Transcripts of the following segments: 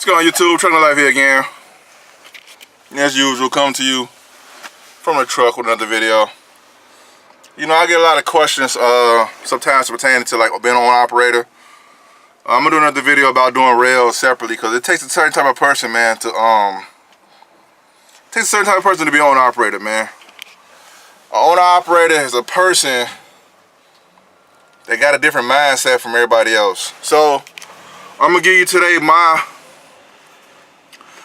What's going on, YouTube? Trucking Life here again. As usual, coming to you from the truck with another video. You know, I get a lot of questions sometimes pertaining to like being an owner operator. I'm gonna do another video about doing rails separately because it takes a certain type of person, man, to be an owner operator, man. An owner operator is a person that got a different mindset from everybody else. So I'm gonna give you today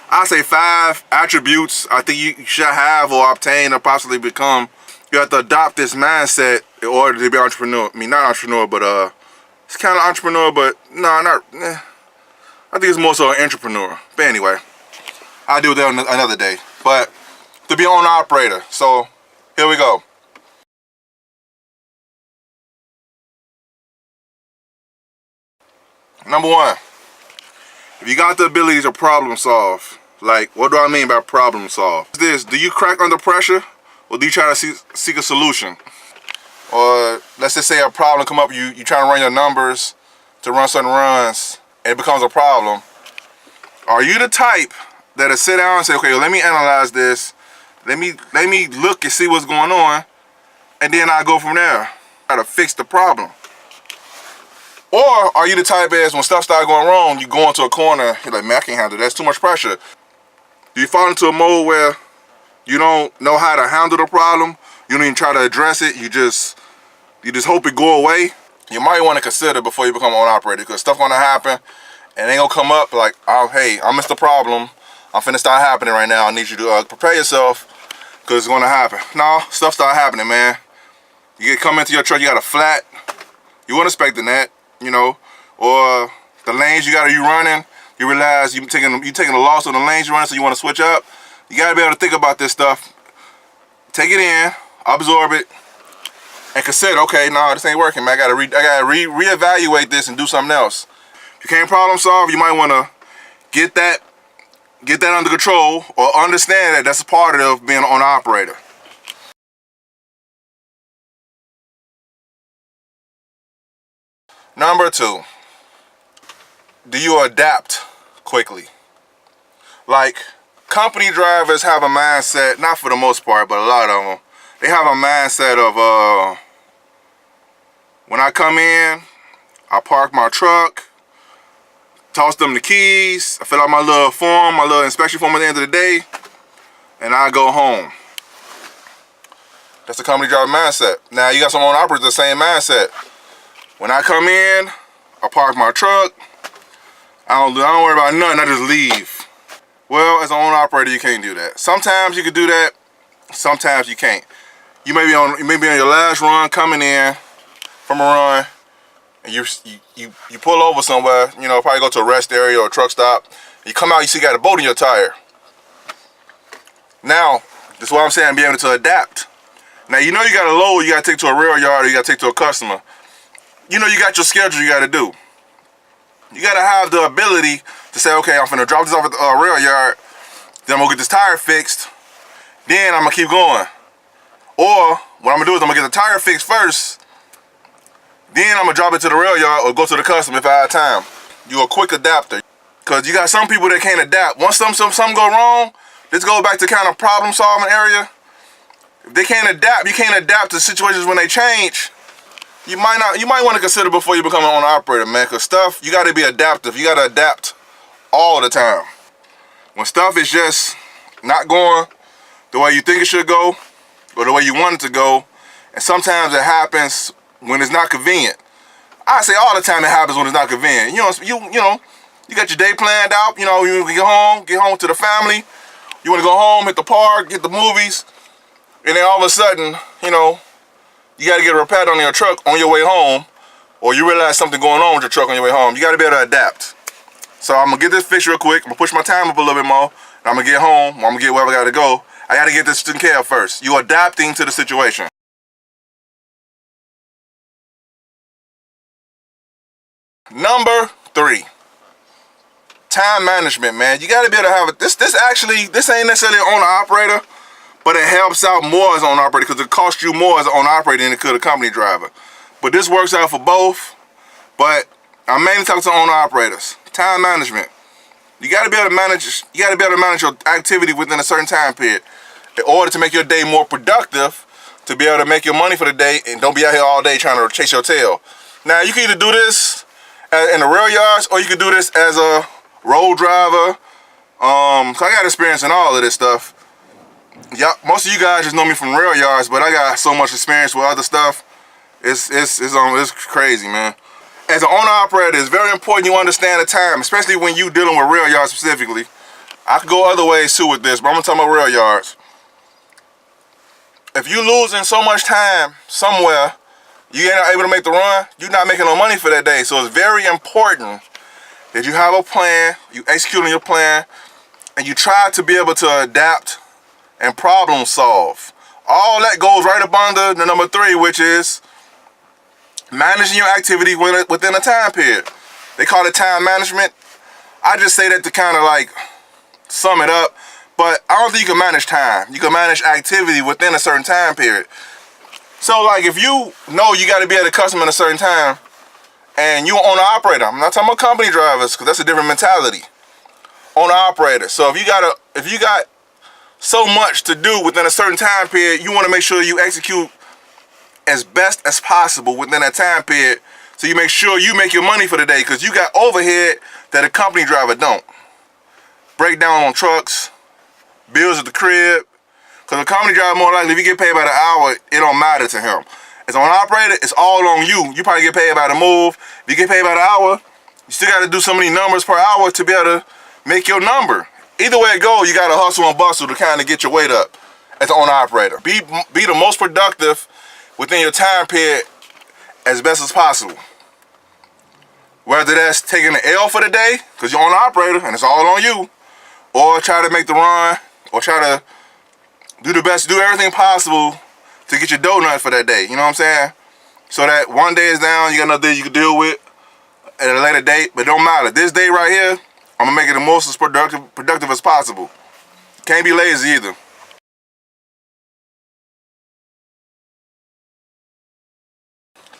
I say 5 attributes I think you should have or obtain or possibly become. You have to adopt this mindset in order to be an entrepreneur. I mean, not entrepreneur, but it's kind of entrepreneur, but no, I think it's more so an entrepreneur. But anyway, I'll do that another day. But to be an owner operator, so here we go. Number 1, if you got the ability to problem solve. Like, what do I mean by problem solve? Do you crack under pressure, or do you try to seek a solution? Or let's just say a problem come up, you try to run your numbers to run certain runs, and it becomes a problem. Are you the type that'll sit down and say, okay, well, let me analyze this, let me look and see what's going on, and then I go from there, try to fix the problem? Or are you the type as when stuff starts going wrong, you go into a corner, you're like, man, I can't handle that, that's too much pressure. Do you fall into a mode where you don't know how to handle the problem? You don't even try to address it, you just hope it go away? You might want to consider before you become an owner operator, because stuff gonna happen and it ain't gonna come up like, oh, hey, I missed the problem, I'm finna start happening right now, I need you to prepare yourself because it's gonna happen. No, stuff start happening, man. You come into your truck, you got a flat, you weren't expecting that, you know, or the lanes you running, you realize you're taking a loss on the lanes you're running, so you want to switch up. You got to be able to think about this stuff, take it in, absorb it, and consider, okay, no, this ain't working, man. I gotta reevaluate this and do something else. If you can't problem solve, you might want to get that under control, or understand that that's a part of being an owner operator. Number 2, do you adapt quickly? Like, company drivers have a mindset, not for the most part, but a lot of them, they have a mindset of, when I come in, I park my truck, toss them the keys, I fill out my little form, my little inspection form at the end of the day, and I go home. That's the company driver mindset. Now, you got some owner operators the same mindset. When I come in, I park my truck, I don't worry about nothing, I just leave. Well, as an owner operator, you can't do that. Sometimes you can do that, sometimes you can't. You may be on your last run coming in from a run, and you pull over somewhere, you know, probably go to a rest area or a truck stop. You come out, you see you got a bolt in your tire. Now, this is what I'm saying, be able to adapt. Now, you know you got a load you got to take to a rail yard, or you got to take to a customer. You know you got your schedule you got to do. You got to have the ability to say, okay, I'm finna drop this off at the rail yard, then I'm gonna get this tire fixed, then I'm gonna keep going. Or what I'm gonna do is I'm gonna get the tire fixed first, then I'm gonna drop it to the rail yard or go to the customer if I have time. You're a quick adapter, because you got some people that can't adapt. Once something go wrong, this goes back to kind of problem solving area. If they can't adapt, you can't adapt to situations when they change. You might want to consider before you become an owner operator, man, because stuff, you got to be adaptive. You got to adapt all the time. When stuff is just not going the way you think it should go, or the way you want it to go, and sometimes it happens when it's not convenient. I say all the time it happens when it's not convenient. You know, you got your day planned out. You know, you get home to the family. You want to go home, hit the park, get the movies, and then all of a sudden, you know, you got to get a repair on your truck on your way home, or you realize something going on with your truck on your way home. You got to be able to adapt. So I'm going to get this fixed real quick. I'm going to push my time up a little bit more. And I'm going to get home. I'm going to get wherever I got to go. I got to get this taken care of first. You're adapting to the situation. Number 3, time management, man. You got to be able to have it. This ain't necessarily an owner operator, but it helps out more as an owner operator because it costs you more as an owner operator than it could a company driver. But this works out for both. But I'm mainly talking to owner operators. Time management. You gotta be able to manage. You gotta be able to manage your activity within a certain time period in order to make your day more productive, to be able to make your money for the day, and don't be out here all day trying to chase your tail. Now you can either do this in the rail yards, or you can do this as a road driver. So I got experience in all of this stuff. Yeah, most of you guys just know me from rail yards, but I got so much experience with other stuff. It's crazy, man. As an owner-operator, it's very important you understand the time, especially when you dealing with rail yards specifically. I could go other ways too with this, but I'm gonna talk about rail yards. If you losing so much time somewhere, you ain't not able to make the run, you're not making no money for that day. So it's very important that you have a plan, you execute on your plan, and you try to be able to adapt and problem solve. All that goes right up under the number 3, which is managing your activity within a time period. They call it time management. I just say that to kind of like sum it up, but I don't think you can manage time. You can manage activity within a certain time period. So like if you know you got to be at a customer in a certain time, and you owner operator, I'm not talking about company drivers because that's a different mentality. Owner operator. So if you got so much to do within a certain time period, you want to make sure you execute as best as possible within that time period, so you make sure you make your money for the day, because you got overhead that a company driver don't. Breakdown on trucks, bills at the crib, because a company driver, more likely, if you get paid by the hour, it don't matter to him. As an operator, it's all on you. You probably get paid by the move. If you get paid by the hour, you still got to do so many numbers per hour to be able to make your number. Either way it goes, you got to hustle and bustle to kind of get your weight up as an owner operator. Be the most productive within your time period as best as possible. Whether that's taking the L for the day, because you're on the operator and it's all on you, or try to make the run, or try to do everything possible to get your donut for that day. You know what I'm saying? So that one day is down, you got another day you can deal with at a later date, but it don't matter. This day right here, I'm gonna make it the most as productive as possible. Can't be lazy either.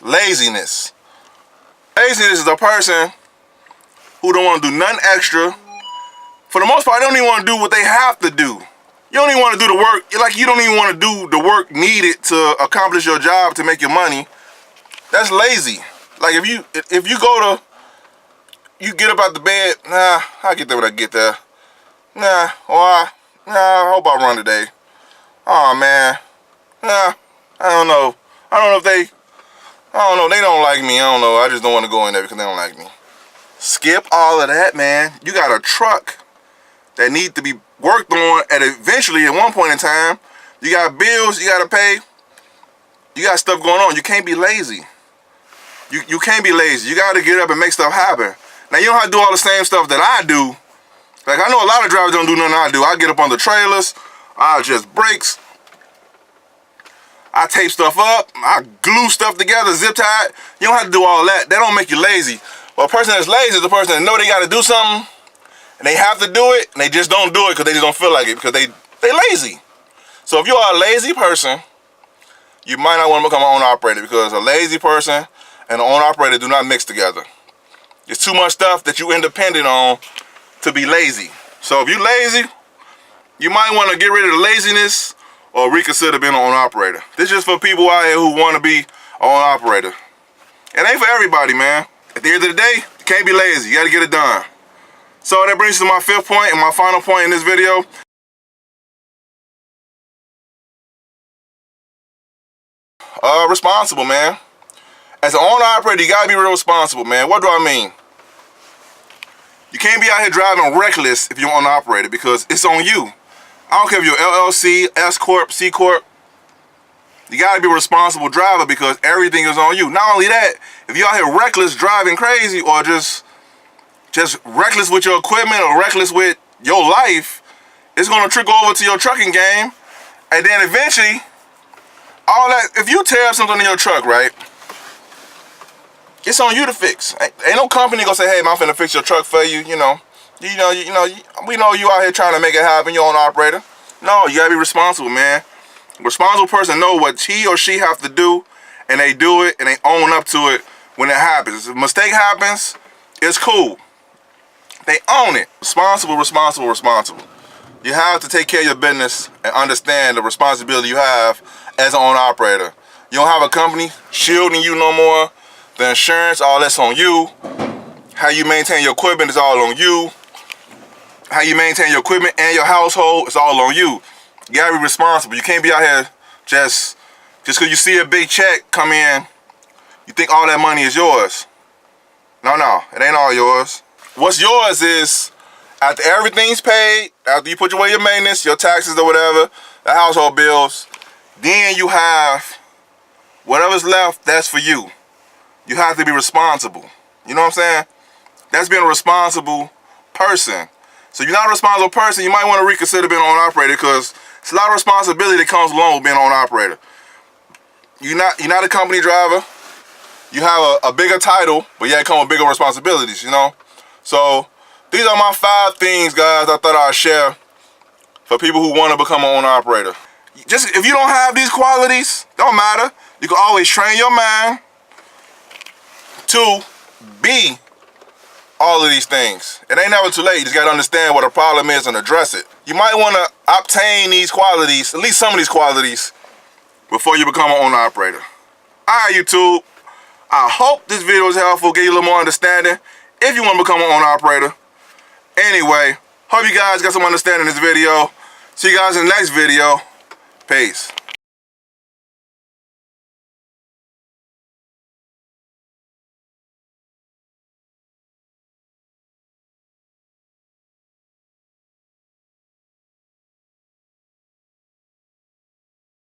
Laziness. Laziness is a person who don't want to do nothing extra. For the most part, they don't even want to do what they have to do. You don't even want to do the work. Like, you don't even want to do the work needed to accomplish your job to make your money. That's lazy. Like if you go to, you get up out the bed, nah, I'll get there when I get there. Nah, I hope I run today. Oh man, nah, I don't know. They don't like me. I don't know. I just don't want to go in there because they don't like me. Skip all of that, man. You got a truck that need to be worked on at one point in time. You got bills you got to pay. You got stuff going on. You can't be lazy. You can't be lazy. You got to get up and make stuff happen. Now, you don't have to do all the same stuff that I do. Like, I know a lot of drivers don't do nothing I do. I get up on the trailers. I adjust brakes. I tape stuff up. I glue stuff together, zip tie it. You don't have to do all that. That don't make you lazy. But a person that's lazy is the person that know they got to do something, and they have to do it, and they just don't do it because they just don't feel like it, because they lazy. So if you are a lazy person, you might not want to become an owner operator, because a lazy person and an owner operator do not mix together. It's too much stuff that you independent on to be lazy. So if you're lazy, you might want to get rid of the laziness or reconsider being an owner operator. This is just for people out here who want to be an owner operator. It ain't for everybody, man. At the end of the day, you can't be lazy. You got to get it done. So that brings us to my 5th point and my final point in this video. Responsible, man. As an owner operator, you gotta be real responsible, man. What do I mean? You can't be out here driving reckless if you're an owner operator, because it's on you. I don't care if you're LLC, S Corp, C Corp. You gotta be a responsible driver, because everything is on you. Not only that, if you're out here reckless, driving crazy, or just reckless with your equipment or reckless with your life, it's gonna trickle over to your trucking game, and then eventually, all that, if you tear up something in your truck, right? It's on you to fix. Ain't no company gonna say, "Hey, man, I'm finna fix your truck for you." We know you out here trying to make it happen. You're an operator. No, you gotta be responsible, man. A responsible person know what he or she have to do, and they do it, and they own up to it when it happens. If a mistake happens, it's cool. They own it. Responsible, responsible, responsible. You have to take care of your business and understand the responsibility you have as an owner-operator. You don't have a company shielding you no more. The insurance, all that's on you. How you maintain your equipment is all on you. How you maintain your equipment and your household is all on you. You gotta be responsible. You can't be out here just because you see a big check come in, you think all that money is yours. No, it ain't all yours. What's yours is, after everything's paid, after you put away your maintenance, your taxes or whatever, the household bills, then you have whatever's left, that's for you. You have to be responsible. You know what I'm saying? That's being a responsible person. So if you're not a responsible person, you might want to reconsider being an owner-operator, because it's a lot of responsibility that comes along with being an owner-operator. You're not a company driver. You have a bigger title, but yeah, it comes with bigger responsibilities, you know? So these are my 5 things, guys, I thought I'd share for people who want to become an owner-operator. Just if you don't have these qualities, don't matter. You can always train your mind to be all of these things. It ain't never too late. You just gotta understand what a problem is and address it. You might want to obtain these qualities, at least some of these qualities, before you become an owner-operator. Alright, YouTube. I hope this video was helpful, gave you a little more understanding if you want to become an owner-operator. Anyway, hope you guys got some understanding in this video. See you guys in the next video. Peace.